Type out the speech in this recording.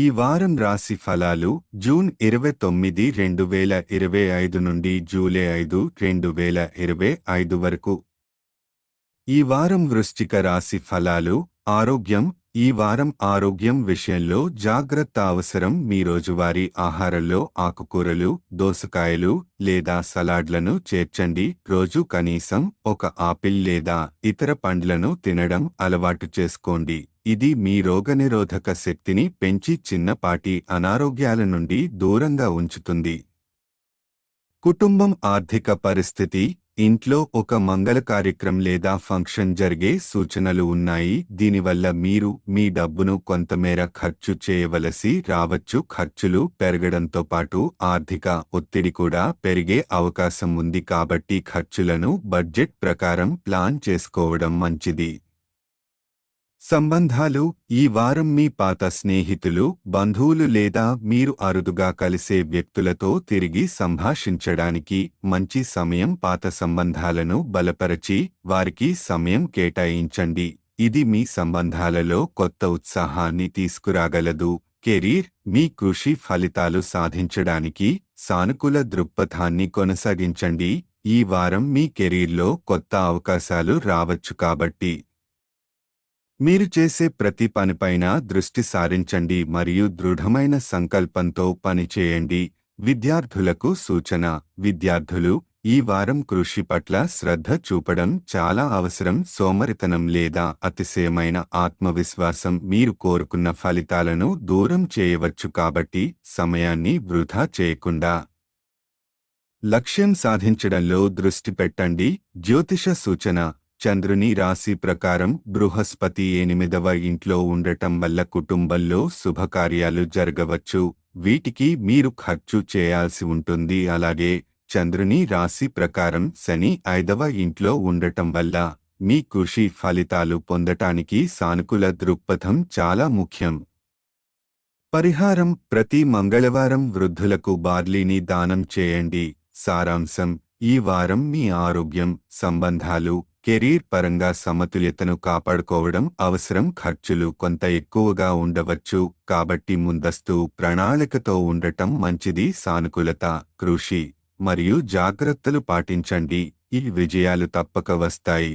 ఈ వారం రాశి ఫలాలు జూన్ 29, 2025 నుండి జూలై 5, 2025 వరకు. ఈ వారం వృశ్చిక రాశి ఫలాలు. ఆరోగ్యం. ఈ వారం ఆరోగ్యం విషయంలో జాగ్రత్త అవసరం. మీ రోజువారీ ఆహారంలో ఆకుకూరలు, దోసకాయలు లేదా సలాడ్లను చేర్చండి. రోజు కనీసం ఒక ఆపిల్ లేదా ఇతర పండ్లను తినడం అలవాటు చేసుకోండి. ఇది మీ రోగనిరోధక శక్తిని పెంచి చిన్నపాటి అనారోగ్యాల నుండి దూరంగా ఉంచుతుంది. కుటుంబం. ఆర్థిక పరిస్థితి. ఇంట్లో ఒక మంగళ కార్యక్రమం లేదా ఫంక్షన్ జరిగే సూచనలు ఉన్నాయి. దీనివల్ల మీరు మీ డబ్బును కొంతమేర ఖర్చు చేయవలసి రావచ్చు. ఖర్చులు పెరగడంతో పాటు ఆర్థిక ఒత్తిడి కూడా పెరిగే అవకాశం ఉంది కాబట్టి ఖర్చులను బడ్జెట్ ప్రకారం ప్లాన్ చేసుకోవడం మంచిది. సంబంధాలు. ఈ వారం మీ పాత స్నేహితులు, బంధువులు లేదా మీరు అరుదుగా కలిసే వ్యక్తులతో తిరిగి సంభాషించడానికి మంచి సమయం. పాత సంబంధాలను బలపరచి వారికి సమయం కేటాయించండి. ఇది మీ సంబంధాలలో కొత్త ఉత్సాహాన్ని తీసుకురాగలదు. కెరీర్. మీ కృషి ఫలితాలు సాధించడానికి సానుకూల దృక్పథాన్ని కొనసాగించండి. ఈ వారం మీ కెరీర్లో కొత్త అవకాశాలు రావచ్చు కాబట్టి మీరు చేసే ప్రతి పనిపైన దృష్టి సారించండి మరియు దృఢమైన సంకల్పంతో పనిచేయండి. విద్యార్థులకు సూచన. విద్యార్థులు ఈ వారం కృషి పట్ల శ్రద్ధ చూపడం చాలా అవసరం. సోమరితనం లేదా అతిశయమైన ఆత్మవిశ్వాసం మీరు కోరుకున్న ఫలితాలను దూరం చేయవచ్చు కాబట్టి సమయాన్ని వృధా చేయకుండా లక్ష్యం సాధించడంలో దృష్టి పెట్టండి. జ్యోతిష సూచన. చంద్రుని రాశి ప్రకారం బృహస్పతి 8వ ఇంట్లో ఉండటం వల్ల కుటుంబంలో శుభకార్యాలు జరగవచ్చు. వీటికి మీరు ఖర్చు చేయాల్సి ఉంటుంది. అలాగే చంద్రుని రాశి ప్రకారం శని 5వ ఇంట్లో ఉండటం వల్ల మీ కృషి ఫలితాలు పొందటానికి సానుకూల దృక్పథం చాలా ముఖ్యం. పరిహారం. ప్రతి మంగళవారం వృద్ధులకు బార్లీని దానం చేయండి. సారాంశం. ఈ వారం మీ ఆరోగ్యం, సంబంధాలు, కెరీర్ పరంగా సమతుల్యతను కాపాడుకోవడం అవసరం. ఖర్చులు కొంత ఎక్కువగా ఉండవచ్చు కాబట్టి ముందస్తు ప్రణాళికతో ఉండటం మంచిది. సానుకూలత, కృషి మరియు జాగ్రత్తలు పాటించండి. ఈ విజయాలు తప్పక వస్తాయి.